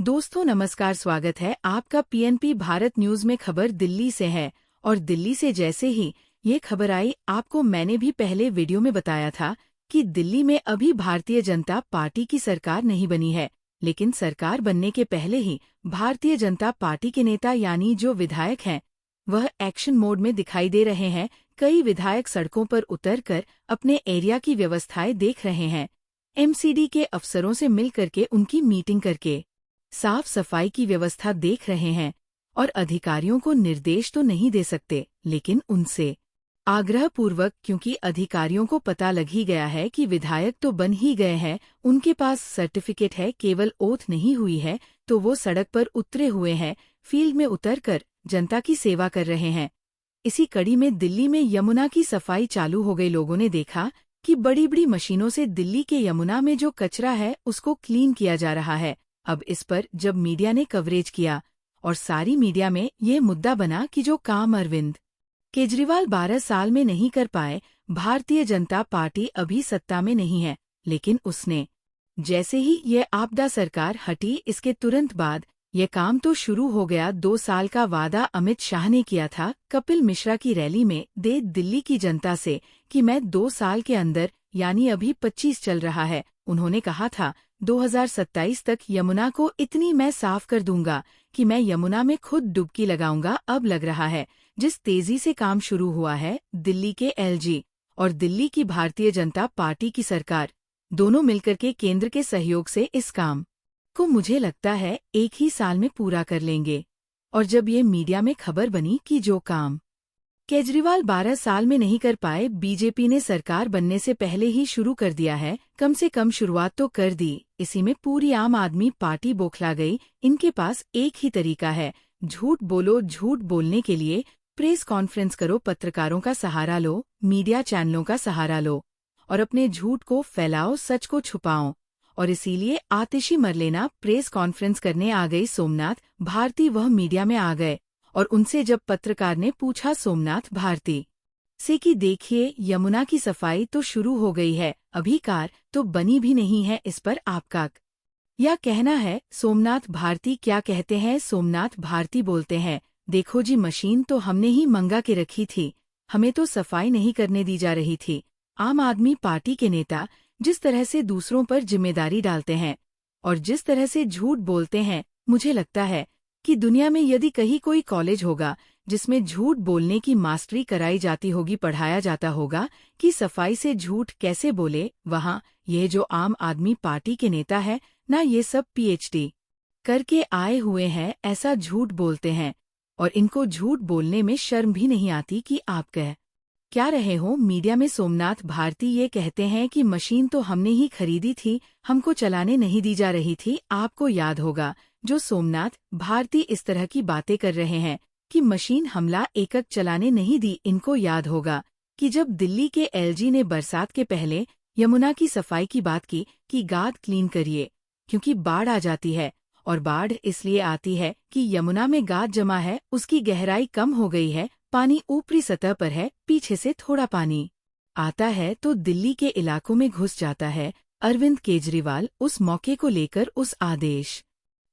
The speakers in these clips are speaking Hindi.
दोस्तों नमस्कार, स्वागत है आपका पीएनपी भारत न्यूज में। खबर दिल्ली से है और दिल्ली से जैसे ही ये खबर आई, आपको मैंने भी पहले वीडियो में बताया था कि दिल्ली में अभी भारतीय जनता पार्टी की सरकार नहीं बनी है। लेकिन सरकार बनने के पहले ही भारतीय जनता पार्टी के नेता यानी जो विधायक हैं वह एक्शन मोड में दिखाई दे रहे हैं। कई विधायक सड़कों पर उतरकर अपने एरिया की व्यवस्थाएं देख रहे हैं। एमसीडी के अफसरों से मिल करके उनकी मीटिंग करके साफ सफाई की व्यवस्था देख रहे हैं और अधिकारियों को निर्देश तो नहीं दे सकते, लेकिन उनसे आग्रहपूर्वक, क्योंकि अधिकारियों को पता लग ही गया है कि विधायक तो बन ही गए हैं, उनके पास सर्टिफिकेट है, केवल ओथ नहीं हुई है, तो वो सड़क पर उतरे हुए हैं, फील्ड में उतरकर जनता की सेवा कर रहे हैं। इसी कड़ी में दिल्ली में यमुना की सफाई चालू हो गई। लोगों ने देखा कि बड़ी बड़ी मशीनों से दिल्ली के यमुना में जो कचरा है उसको क्लीन किया जा रहा है। अब इस पर जब मीडिया ने कवरेज किया और सारी मीडिया में ये मुद्दा बना कि जो काम अरविंद केजरीवाल 12 साल में नहीं कर पाए, भारतीय जनता पार्टी अभी सत्ता में नहीं है, लेकिन उसने जैसे ही ये आपदा सरकार हटी, इसके तुरंत बाद ये काम तो शुरू हो गया। 2 साल का वादा अमित शाह ने किया था कपिल मिश्रा की रैली में दे दिल्ली की जनता से कि मैं 2 साल के अंदर, यानी अभी 25 चल रहा है, उन्होंने कहा था 2027 तक यमुना को इतनी मैं साफ कर दूंगा कि मैं यमुना में खुद डुबकी लगाऊंगा। अब लग रहा है जिस तेजी से काम शुरू हुआ है, दिल्ली के एलजी और दिल्ली की भारतीय जनता पार्टी की सरकार दोनों मिलकर के केंद्र के सहयोग से इस काम को मुझे लगता है 1 ही साल में पूरा कर लेंगे। और जब ये मीडिया में खबर बनी कि जो काम केजरीवाल 12 साल में नहीं कर पाए, बीजेपी ने सरकार बनने से पहले ही शुरू कर दिया है, कम से कम शुरुआत तो कर दी। इसी में पूरी आम आदमी पार्टी बौखला गई। इनके पास एक ही तरीका है, झूठ बोलो। झूठ बोलने के लिए प्रेस कॉन्फ्रेंस करो, पत्रकारों का सहारा लो, मीडिया चैनलों का सहारा लो और अपने झूठ को फैलाओ, सच को छुपाओ। और इसीलिए आतिशी मरलेना प्रेस कॉन्फ्रेंस करने आ गई सोमनाथ भारती, वह मीडिया में आ गए और उनसे जब पत्रकार ने पूछा सोमनाथ भारती से कि देखिए यमुना की सफाई तो शुरू हो गई है, अभी कार तो बनी भी नहीं है, इस पर आपका क्या कहना है? सोमनाथ भारती क्या कहते हैं? सोमनाथ भारती बोलते हैं, देखो जी, मशीन तो हमने ही मंगा के रखी थी, हमें तो सफाई नहीं करने दी जा रही थी। आम आदमी पार्टी के नेता जिस तरह से दूसरों पर जिम्मेदारी डालते हैं और जिस तरह से झूठ बोलते हैं, मुझे लगता है कि दुनिया में यदि कहीं कोई कॉलेज होगा जिसमें झूठ बोलने की मास्टरी कराई जाती होगी, पढ़ाया जाता होगा कि सफाई से झूठ कैसे बोले, वहाँ ये जो आम आदमी पार्टी के नेता है ना, ये सब पीएचडी करके आए हुए हैं, ऐसा झूठ बोलते हैं और इनको झूठ बोलने में शर्म भी नहीं आती कि आप कह क्या रहे हो मीडिया में। सोमनाथ भारती ये कहते हैं कि मशीन तो हमने ही खरीदी थी, हमको चलाने नहीं दी जा रही थी। आपको याद होगा जो सोमनाथ भारती इस तरह की बातें कर रहे हैं कि मशीन हमला एकक चलाने नहीं दी। इनको याद होगा कि जब दिल्ली के एलजी ने बरसात के पहले यमुना की सफाई की बात की कि गाद क्लीन करिए, क्योंकि बाढ़ आ जाती है और बाढ़ इसलिए आती है कि यमुना में गाद जमा है, उसकी गहराई कम हो गई है, पानी ऊपरी सतह पर है, पीछे से थोड़ा पानी आता है तो दिल्ली के इलाकों में घुस जाता है। अरविंद केजरीवाल उस मौके को लेकर, उस आदेश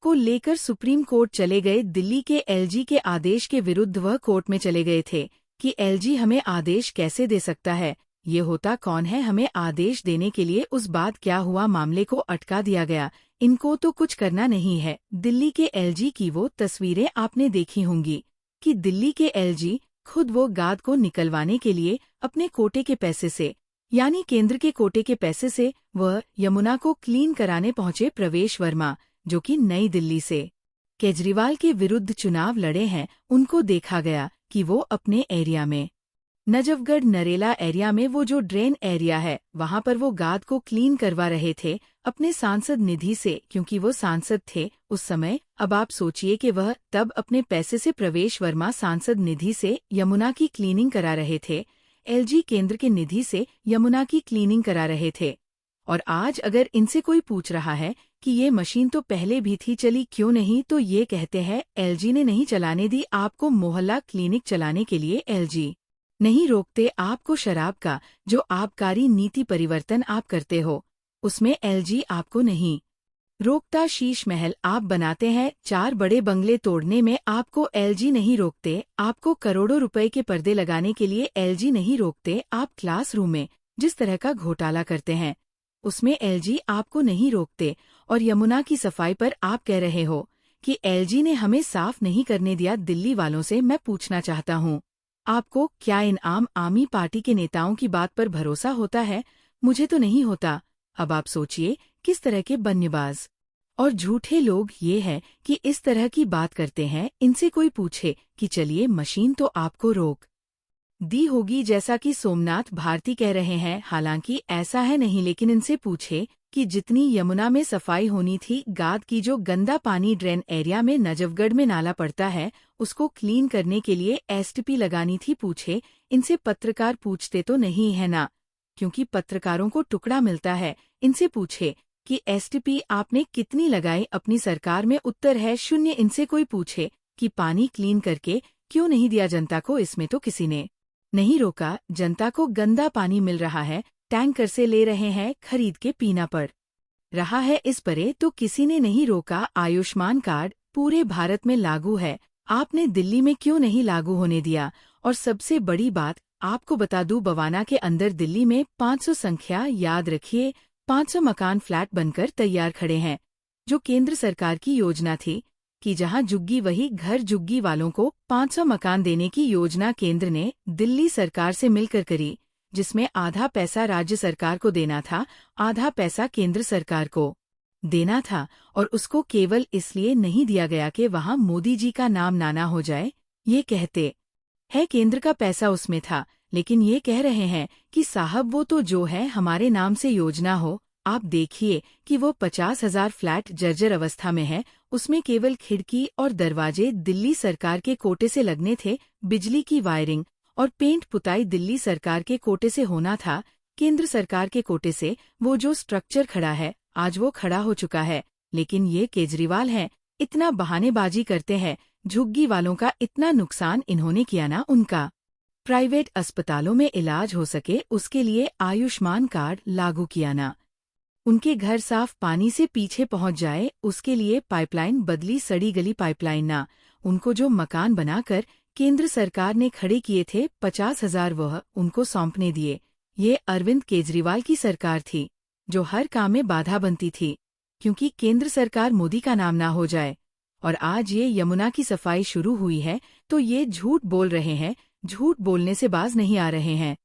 को लेकर सुप्रीम कोर्ट चले गए। दिल्ली के एलजी के आदेश के विरुद्ध वह कोर्ट में चले गए थे कि एलजी हमें आदेश कैसे दे सकता है, ये होता कौन है हमें आदेश देने के लिए। उस बाद क्या हुआ, मामले को अटका दिया गया, इनको तो कुछ करना नहीं है। दिल्ली के एलजी की वो तस्वीरें आपने देखी होंगी कि दिल्ली के एलजी खुद वो गाद को निकलवाने के लिए अपने कोटे के पैसे से, यानी केंद्र के कोटे के पैसे से, वह यमुना को क्लीन कराने पहुंचे। प्रवेश वर्मा जो कि नई दिल्ली से केजरीवाल के विरुद्ध चुनाव लड़े हैं, उनको देखा गया कि वो अपने एरिया में नजफगढ़ नरेला एरिया में वो जो ड्रेन एरिया है वहां पर वो गाद को क्लीन करवा रहे थे अपने सांसद निधि से, क्योंकि वो सांसद थे उस समय। अब आप सोचिए कि वह तब अपने पैसे से, प्रवेश वर्मा सांसद निधि से यमुना की क्लीनिंग करा रहे थे, एलजी केंद्र के निधि से यमुना की क्लीनिंग करा रहे थे। और आज अगर इनसे कोई पूछ रहा है कि ये मशीन तो पहले भी थी, चली क्यों नहीं, तो ये कहते हैं एलजी ने नहीं चलाने दी। आपको मोहल्ला क्लिनिक चलाने के लिए एलजी नहीं रोकते, आपको शराब का जो आबकारी नीति परिवर्तन आप करते हो उसमें एलजी आपको नहीं रोकता शीश महल आप बनाते हैं, 4 बड़े बंगले तोड़ने में आपको एलजी नहीं रोकते, आपको करोड़ों रुपए के पर्दे लगाने के लिए एलजी नहीं रोकते, आप क्लासरूम में जिस तरह का घोटाला करते हैं उसमें एलजी आपको नहीं रोकते, और यमुना की सफाई पर आप कह रहे हो कि एलजी ने हमें साफ नहीं करने दिया। दिल्ली वालों से मैं पूछना चाहता हूँ, आपको क्या इन आम आदमी पार्टी के नेताओं की बात पर भरोसा होता है? मुझे तो नहीं होता। अब आप सोचिए किस तरह के बन्नेबाज और झूठे लोग ये हैं कि इस तरह की बात करते हैं। इनसे कोई पूछे कि चलिए मशीन तो आपको रोक दी होगी जैसा कि सोमनाथ भारती कह रहे हैं, हालांकि ऐसा है नहीं, लेकिन इनसे पूछे कि जितनी यमुना में सफाई होनी थी, गाद की जो गंदा पानी ड्रेन एरिया में नजफगढ़ में नाला पड़ता है उसको क्लीन करने के लिए एसटीपी लगानी थी। पूछे इनसे, पत्रकार पूछते तो नहीं है ना, क्योंकि पत्रकारों को टुकड़ा मिलता है। इनसे पूछे कि एसटीपी आपने कितनी लगाई अपनी सरकार में, उत्तर है 0। इनसे कोई पूछे कि पानी क्लीन करके क्यों नहीं दिया जनता को, इसमें तो किसी ने नहीं रोका। जनता को गंदा पानी मिल रहा है, टैंकर से ले रहे हैं, खरीद के पीना पड़ रहा है, इस परे तो किसी ने नहीं रोका। आयुष्मान कार्ड पूरे भारत में लागू है, आपने दिल्ली में क्यों नहीं लागू होने दिया? और सबसे बड़ी बात आपको बता दूं, बवाना के अंदर दिल्ली में 500 संख्या याद रखिए, 500 मकान फ्लैट बनकर तैयार खड़े हैं, जो केंद्र सरकार की योजना थी कि जहां झुग्गी वही घर, झुग्गी वालों को 500 मकान देने की योजना केंद्र ने दिल्ली सरकार से मिलकर करी, जिसमें आधा पैसा राज्य सरकार को देना था, आधा पैसा केंद्र सरकार को देना था, और उसको केवल इसलिए नहीं दिया गया कि वहां मोदी जी का नाम ना हो जाए। ये कहते हैं केंद्र का पैसा उसमें था, लेकिन ये कह रहे हैं कि साहब वो तो जो है हमारे नाम से योजना हो। आप देखिए कि वो 50,000 फ्लैट जर्जर अवस्था में है, उसमें केवल खिड़की और दरवाजे दिल्ली सरकार के कोटे से लगने थे, बिजली की वायरिंग और पेंट पुताई दिल्ली सरकार के कोटे से होना था। केंद्र सरकार के कोटे से वो जो स्ट्रक्चर खड़ा है आज वो खड़ा हो चुका है, लेकिन ये केजरीवाल हैं, इतना बहानेबाजी करते हैं। झुग्गी वालों का इतना नुकसान इन्होंने किया ना, उनका प्राइवेट अस्पतालों में इलाज हो सके उसके लिए आयुष्मान कार्ड लागू किया ना, उनके घर साफ पानी से पीछे पहुंच जाए उसके लिए पाइपलाइन बदली, सड़ी गली पाइपलाइन ना, उनको जो मकान बनाकर केंद्र सरकार ने खड़े किए थे 50,000 वह उनको सौंपने दिए। ये अरविंद केजरीवाल की सरकार थी जो हर काम में बाधा बनती थी क्योंकि केंद्र सरकार मोदी का नाम ना हो जाए। और आज ये यमुना की सफाई शुरू हुई है तो ये झूठ बोल रहे हैं, झूठ बोलने से बाज नहीं आ रहे हैं।